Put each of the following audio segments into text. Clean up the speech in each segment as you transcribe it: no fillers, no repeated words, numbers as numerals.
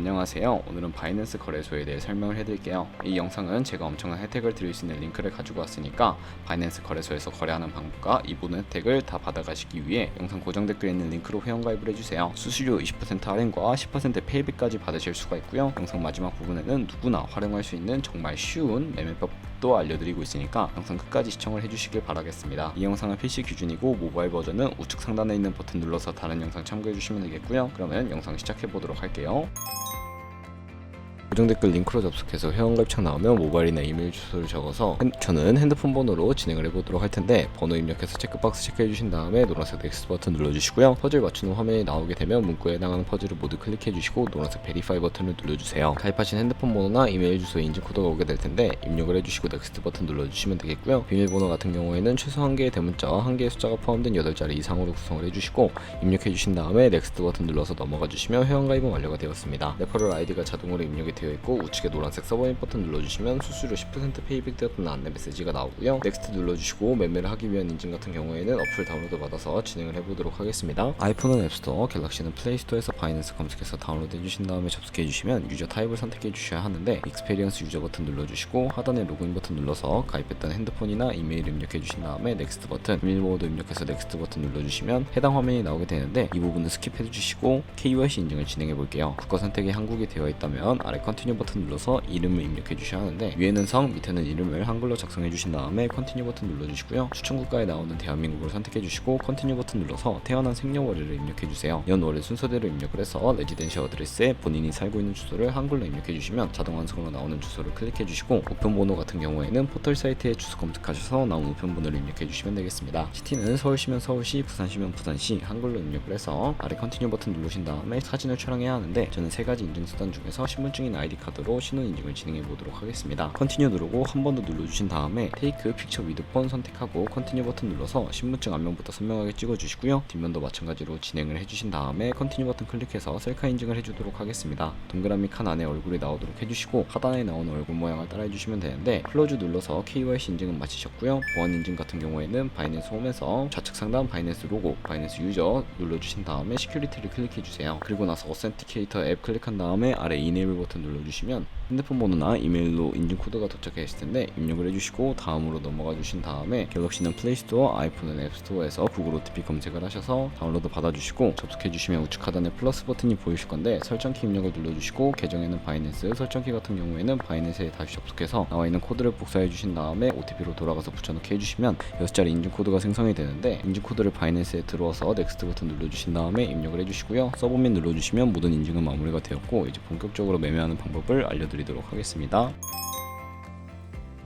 안녕하세요. 오늘은 바이낸스 거래소에 대해 설명을 해드릴게요. 이 영상은 제가 엄청난 혜택을 드릴 수 있는 링크를 가지고 왔으니까 바이낸스 거래소에서 거래하는 방법과 이 모든 혜택을 다 받아가시기 위해 영상 고정 댓글에 있는 링크로 회원가입을 해주세요. 수수료 20% 할인과 10% 페이백까지 받으실 수가 있고요. 영상 마지막 부분에는 누구나 활용할 수 있는 정말 쉬운 매매법도 알려드리고 있으니까 영상 끝까지 시청을 해주시길 바라겠습니다. 이 영상은 PC 기준이고 모바일 버전은 우측 상단에 있는 버튼 눌러서 다른 영상 참고해주시면 되겠고요. 그러면 영상 시작해보도록 할게요. 고정 댓글 링크로 접속해서 회원가입창 나오면 모바일이나 이메일 주소를 적어서 저는 핸드폰 번호로 진행을 해보도록 할 텐데, 번호 입력해서 체크박스 체크해 주신 다음에 노란색 넥스트 버튼 눌러주시고요. 퍼즐 맞추는 화면이 나오게 되면 문구에 해당하는 퍼즐을 모두 클릭해 주시고 노란색 베리파이 버튼을 눌러주세요. 가입하신 핸드폰 번호나 이메일 주소에 인증 코드가 오게 될 텐데 입력을 해주시고 넥스트 버튼 눌러주시면 되겠고요. 비밀번호 같은 경우에는 최소 1개의 대문자, 1개의 숫자가 포함된 8자리 이상으로 구성을 해주시고 입력해 주신 다음에 넥스트 버튼 눌러서 넘어가 주시면 회원가입은 완료가 되었습니다. 레퍼럴 아이디가 자동으로 입력이 되어 있고 우측에 노란색 서버인 버튼 눌러주시면 수수료 10% 페이백 되었다는 안내 메시지가 나오고요. 넥스트 눌러주시고 매매를 하기 위한 인증 같은 경우에는 어플 다운로드 받아서 진행을 해보도록 하겠습니다. 아이폰은 앱스토어, 갤럭시는 플레이스토어에서 바이낸스 검색해서 다운로드 해주신 다음에 접속해주시면 유저 타입을 선택해 주셔야 하는데, 익스페리언스 유저 버튼 눌러주시고 하단에 로그인 버튼 눌러서 가입했던 핸드폰이나 이메일 입력해 주신 다음에 넥스트 버튼, 비밀번호도 입력해서 넥스트 버튼 눌러주시면 해당 화면이 나오게 되는데 이 부분은 스킵해 주시고 KYC 인증을 진행해 볼게요. 국가 선택이 한국이 되어 있다면 아래 컨티뉴 버튼 눌러서 이름을 입력해 주셔야 하는데, 위에는 성, 밑에는 이름을 한글로 작성해 주신 다음에 컨티뉴 버튼 눌러주시고요. 추천 국가에 나오는 대한민국을 선택해 주시고 컨티뉴 버튼 눌러서 태어난 생년월일을 입력해 주세요. 연월일 순서대로 입력을 해서 레지던셜 어드레스에 본인이 살고 있는 주소를 한글로 입력해 주시면 자동 완성으로 나오는 주소를 클릭해 주시고, 우편번호 같은 경우에는 포털 사이트에 주소 검색하셔서 나온 우편번호를 입력해 주시면 되겠습니다. 시티는 서울시면 서울시, 부산시면 부산시 한글로 입력을 해서 아래 컨티뉴 버튼 누르신 다음에 사진을 촬영해야 하는데, 저는 3가지 인증 수단 중에서 신분증인 아이디 카드로 신원 인증을 진행해 보도록 하겠습니다. 컨티뉴 누르고 한 번 더 눌러주신 다음에 테이크 픽처 위드 폰 선택하고 컨티뉴 버튼 눌러서 신분증 앞면부터 선명하게 찍어주시고요. 뒷면도 마찬가지로 진행을 해주신 다음에 컨티뉴 버튼 클릭해서 셀카 인증을 해주도록 하겠습니다. 동그라미 칸 안에 얼굴이 나오도록 해주시고 하단에 나오는 얼굴 모양을 따라 해주시면 되는데, 클로즈 눌러서 KYC 인증은 마치셨고요. 보안 인증 같은 경우에는 바이낸스 홈에서 좌측 상단 바이낸스 로고, 바이낸스 유저 눌러주신 다음에 시큐리티를 클릭해주세요. 그리고 나서 어센티케이터 앱 클릭한 다음에 아래 이네이블 버튼 눌러주시면 핸드폰 번호나 이메일로 인증 코드가 도착해 있을 텐데 입력을 해주시고 다음으로 넘어가 주신 다음에 갤럭시는 플레이스토어, 아이폰은 앱스토어에서 구글 OTP 검색을 하셔서 다운로드 받아주시고 접속해 주시면 우측 하단에 플러스 버튼이 보이실 건데 설정키 입력을 눌러주시고 계정에는 바이낸스, 설정키 같은 경우에는 바이낸스에 다시 접속해서 나와 있는 코드를 복사해 주신 다음에 OTP로 돌아가서 붙여넣기 해주시면 6자리 인증 코드가 생성이 되는데, 인증 코드를 바이낸스에 들어와서 넥스트 버튼 눌러주신 다음에 입력을 해주시고요. 서브밋 눌러주시면 모든 인증은 마무리가 되었고 이제 본격적으로 매매하는 방법을 알려드리도록 하겠습니다.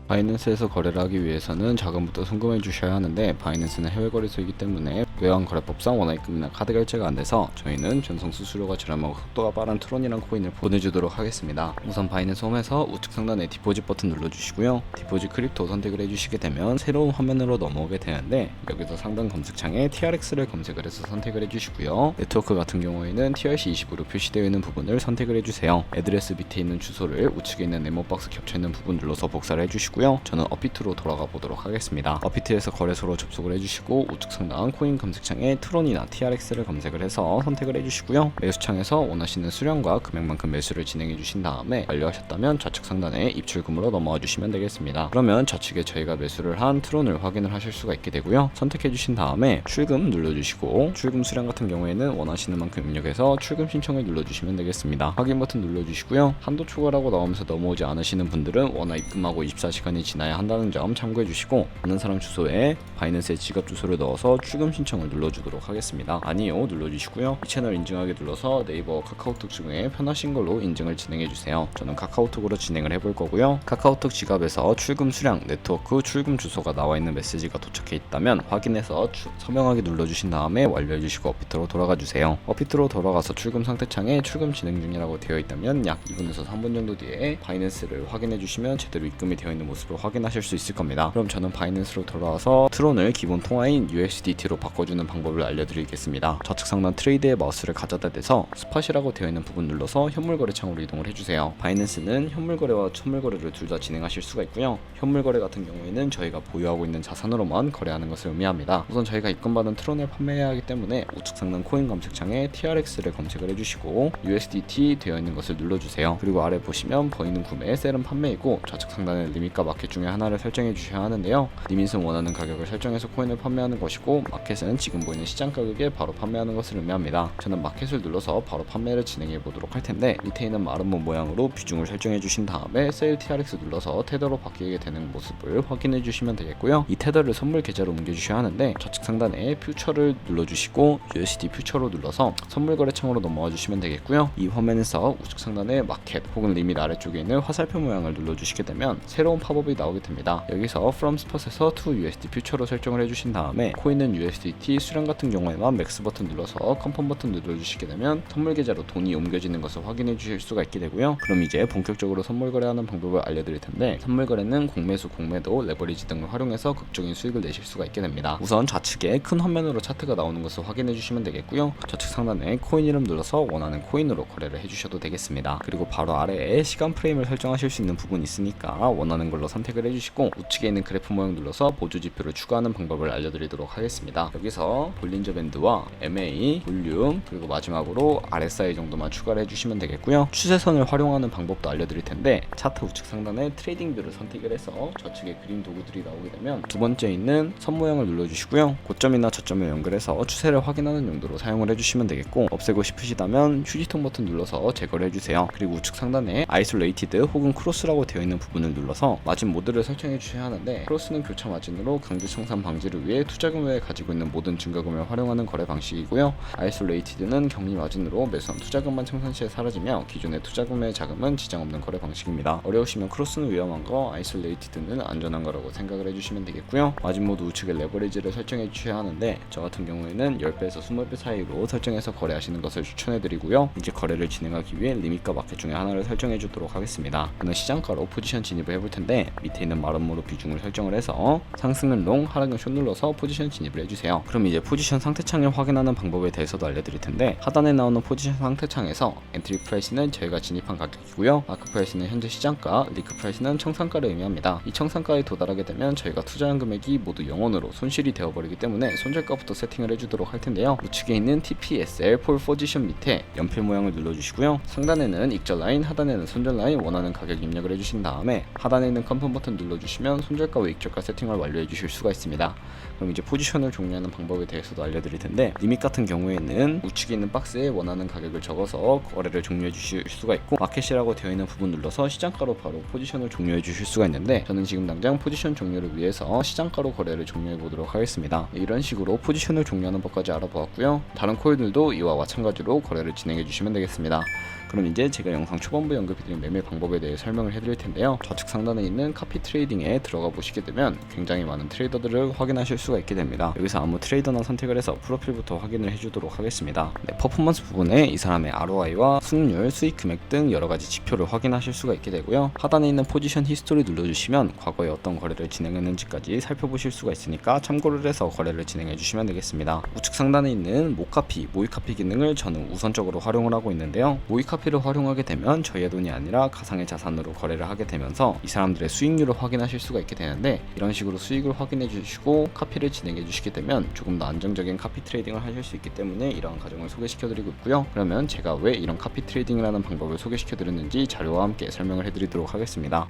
바이낸스에서 거래를 하기 위해서는 자금부터 송금해 주셔야 하는데, 바이낸스는 해외 거래소이기 때문에 외환거래법상 원화입금이나 카드 결제가 안 돼서 저희는 전송 수수료가 저렴하고 속도가 빠른 트론이란 코인을 보내주도록 하겠습니다. 우선 바이낸스 홈에서 우측 상단에 디포짓 버튼 눌러주시고요. 디포짓 크립토 선택을 해주시게 되면 새로운 화면으로 넘어오게 되는데, 여기서 상단 검색창에 TRX를 검색을 해서 선택을 해주시고요. 네트워크 같은 경우에는 TRC20으로 표시되어 있는 부분을 선택을 해주세요. 애드레스 밑에 있는 주소를 우측에 있는 네모박스 겹쳐있는 부분 눌러서 복사를 해주시고 저는 업비트로 돌아가 보도록 하겠습니다. 업비트에서 거래소로 접속을 해주시고 우측 상단 코인 검색창에 트론이나 TRX를 검색을 해서 선택을 해주시고요. 매수창에서 원하시는 수량과 금액만큼 매수를 진행해 주신 다음에 완료하셨다면 좌측 상단에 입출금으로 넘어와 주시면 되겠습니다. 그러면 좌측에 저희가 매수를 한 트론을 확인을 하실 수가 있게 되고요. 선택해 주신 다음에 출금 눌러주시고 출금 수량 같은 경우에는 원하시는 만큼 입력해서 출금 신청을 눌러주시면 되겠습니다. 확인 버튼 눌러주시고요. 한도 초과라고 나오면서 넘어오지 않으시는 분들은 원화 입금하고 24시간이 지나야 한다는 점 참고해 주시고, 아는 사람 주소에 바이낸스의 지갑 주소를 넣어서 출금 신청을 눌러주도록 하겠습니다. 아니요 눌러주시고요. 이 채널 인증하기 눌러서 네이버, 카카오톡 중에 편하신 걸로 인증을 진행해 주세요. 저는 카카오톡으로 진행을 해볼 거고요. 카카오톡 지갑에서 출금 수량, 네트워크, 출금 주소가 나와 있는 메시지가 도착해 있다면 확인해서 서명하기 눌러주신 다음에 완료해 주시고 업비트로 돌아가 주세요. 업비트로 돌아가서 출금 상태창에 출금 진행 중이라고 되어 있다면 약 2분에서 3분 정도 뒤에 바이낸스를 확인해 주시면 제대로 입금이 되어 있는 모습 것으로 확인하실 수 있을 겁니다. 그럼 저는 바이낸스로 돌아와서 트론을 기본 통화인 USDT로 바꿔주는 방법을 알려드리겠습니다. 좌측 상단 트레이드의 마우스를 가져다 대서 스팟이라고 되어 있는 부분 눌러서 현물거래 창으로 이동을 해주세요. 바이낸스는 현물거래와 천물거래를 둘 다 진행하실 수가 있고요. 현물거래 같은 경우에는 저희가 보유하고 있는 자산으로만 거래하는 것을 의미합니다. 우선 저희가 입금받은 트론을 판매해야 하기 때문에 우측 상단 코인 검색창에 TRX를 검색을 해주시고 USDT 되어 있는 것을 눌러주세요. 그리고 아래 보시면 보이는 구매, 셀은 판매이고 좌측 상단에 리밋과 마켓 중에 하나를 설정해 주셔야 하는데요. 리밋은 원하는 가격을 설정해서 코인을 판매하는 것이고 마켓은 지금 보이는 시장 가격에 바로 판매하는 것을 의미합니다. 저는 마켓을 눌러서 바로 판매를 진행해 보도록 할 텐데 밑에 있는 마름모 모양으로 비중을 설정해 주신 다음에 세일 TRX 눌러서 테더로 바뀌게 되는 모습을 확인해 주시면 되겠고요. 이 테더를 선물 계좌로 옮겨 주셔야 하는데 좌측 상단에 퓨처를 눌러주시고 USD 퓨처로 눌러서 선물 거래 창으로 넘어와 주시면 되겠고요. 이 화면에서 우측 상단에 마켓 혹은 리밋 아래쪽에 있는 화살표 모양을 눌러주시게 되면 새로운 팝업이 나오게 됩니다. 여기서 from spot에서 to USD 퓨처로 설정을 해주신 다음에 코인은 USDT 수량 같은 경우에만 맥스 버튼 눌러서 컨펌 버튼 눌러주시게 되면 선물 계좌로 돈이 옮겨지는 것을 확인해 주실 수가 있게 되고요. 그럼 이제 본격적으로 선물 거래하는 방법을 알려드릴 텐데 선물 거래는 공매수, 공매도, 레버리지 등을 활용해서 극적인 수익을 내실 수가 있게 됩니다. 우선 좌측에 큰 화면으로 차트가 나오는 것을 확인해 주시면 되겠고요. 좌측 상단에 코인 이름 눌러서 원하는 코인으로 거래를 해주셔도 되겠습니다. 그리고 바로 아래에 시간 프레임을 설정하실 수 있는 부분이 있으니까 원하는 걸로 선택을 해주시고 우측에 있는 그래프 모양 눌러서 보조 지표를 추가하는 방법을 알려드리도록 하겠습니다. 여기서 볼린저 밴드와 MA, 볼륨 그리고 마지막으로 RSI 정도만 추가를 해주시면 되겠고요. 추세선을 활용하는 방법도 알려드릴 텐데 차트 우측 상단에 트레이딩 뷰를 선택을 해서 좌측에 그림 도구들이 나오게 되면 두 번째 있는 선 모양을 눌러주시고요. 고점이나 저점을 연결해서 추세를 확인하는 용도로 사용을 해주시면 되겠고 없애고 싶으시다면 휴지통 버튼 눌러서 제거를 해주세요. 그리고 우측 상단에 아이솔레이티드 혹은 크로스라고 되어 있는 부분을 눌러서 마진 모드를 설정해 주셔야 하는데 크로스는 교차 마진으로 강제 청산 방지를 위해 투자금에 가지고 있는 모든 증가금을 활용하는 거래 방식이고요. 아이솔레이티드는 격리 마진으로 매수한 투자금만 청산 시에 사라지며 기존의 투자금의 자금은 지장 없는 거래 방식입니다. 어려우시면 크로스는 위험한 거, 아이솔레이티드는 안전한 거라고 생각을 해주시면 되겠고요. 마진 모드 우측에 레버리지를 설정해 주셔야 하는데 저 같은 경우에는 10배에서 20배 사이로 설정해서 거래하시는 것을 추천해 드리고요. 이제 거래를 진행하기 위해 리밋과 마켓 중에 하나를 설정해 주도록 하겠습니다. 저는 시장가로 포지션 진입을 해볼 텐데 밑에 있는 마름모로 비중을 설정을 해서 상승은 롱, 하락은 숏 눌러서 포지션 진입을 해주세요. 그럼 이제 포지션 상태창을 확인하는 방법에 대해서도 알려드릴 텐데 하단에 나오는 포지션 상태창에서 엔트리 프라이스는 저희가 진입한 가격이고요. 마크 프라이스는 현재 시장가, 리크 프라이스는 청산가를 의미합니다. 이 청산가에 도달하게 되면 저희가 투자한 금액이 모두 0원으로 손실이 되어버리기 때문에 손절가부터 세팅을 해주도록 할 텐데요. 우측에 있는 TPSL 폴 포지션 밑에 연필 모양을 눌러주시고요. 상단에는 익절 라인, 하단에는 손절 라인 원하는 가격 입력을 해주신 다음에 하단에 있는 컨펌 버튼 눌러주시면 손절가와 익절가 세팅을 완료해 주실 수가 있습니다. 그럼 이제 포지션을 종료하는 방법에 대해서도 알려드릴 텐데 리밋 같은 경우에는 우측에 있는 박스에 원하는 가격을 적어서 거래를 종료해 주실 수가 있고 마켓이라고 되어 있는 부분 눌러서 시장가로 바로 포지션을 종료해 주실 수가 있는데 저는 지금 당장 포지션 종료를 위해서 시장가로 거래를 종료해 보도록 하겠습니다. 이런 식으로 포지션을 종료하는 법까지 알아보았고요. 다른 코인들도 이와 마찬가지로 거래를 진행해 주시면 되겠습니다. 그럼 이제 제가 영상 초반부에 언급해드린 매매 방법에 대해 설명을 해드릴 텐데요. 좌측 상단에 있는 카피 트레이딩에 들어가 보시게 되면 굉장히 많은 트레이더들을 확인하실 수가 있게 됩니다. 여기서 아무 트레이더나 선택을 해서 프로필부터 확인을 해주도록 하겠습니다. 퍼포먼스 부분에 이 사람의 ROI와 수익률, 수익 금액 등 여러가지 지표를 확인하실 수가 있게 되고요. 하단에 있는 포지션 히스토리 눌러주시면 과거에 어떤 거래를 진행했는지까지 살펴보실 수가 있으니까 참고를 해서 거래를 진행해 주시면 되겠습니다. 우측 상단에 있는 모카피, 모이카피 기능을 저는 우선적으로 활용을 하고 있는데요. 모이카피를 활용하게 되면 저희의 돈이 아니라 가상의 자산으로 거래를 하게 되면서 이 사람들의 수익률을 확인하실 수가 있게 되는데 이런 식으로 수익을 확인해 주시고 카피를 진행해 주시게 되면 조금 더 안정적인 카피 트레이딩을 하실 수 있기 때문에 이러한 과정을 소개시켜 드리고 있고요. 그러면 제가 왜 이런 카피 트레이딩이라는 방법을 소개시켜 드렸는지 자료와 함께 설명을 해 드리도록 하겠습니다.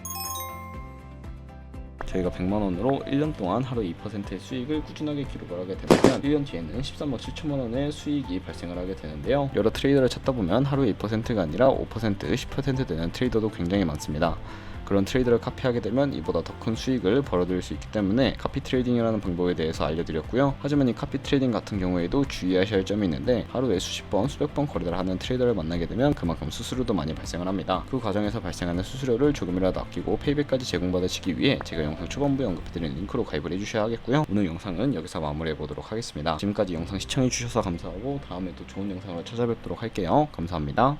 저희가 100만원으로 1년 동안 하루 2%의 수익을 꾸준하게 기록을 하게 되면 1년 뒤에는 13억 7천만원의 수익이 발생을 하게 되는데요. 여러 트레이더를 찾다 보면 하루 2%가 아니라 5%, 10% 되는 트레이더도 굉장히 많습니다. 그런 트레이드를 카피하게 되면 이보다 더 큰 수익을 벌어들일 수 있기 때문에 카피 트레이딩이라는 방법에 대해서 알려드렸고요. 하지만 이 카피 트레이딩 같은 경우에도 주의하셔야 할 점이 있는데 하루에 수십 번, 수백 번 거래를 하는 트레이더를 만나게 되면 그만큼 수수료도 많이 발생을 합니다. 그 과정에서 발생하는 수수료를 조금이라도 아끼고 페이백까지 제공받으시기 위해 제가 영상 초반부에 언급해드린 링크로 가입을 해주셔야 하겠고요. 오늘 영상은 여기서 마무리해보도록 하겠습니다. 지금까지 영상 시청해주셔서 감사하고 다음에 또 좋은 영상으로 찾아뵙도록 할게요. 감사합니다.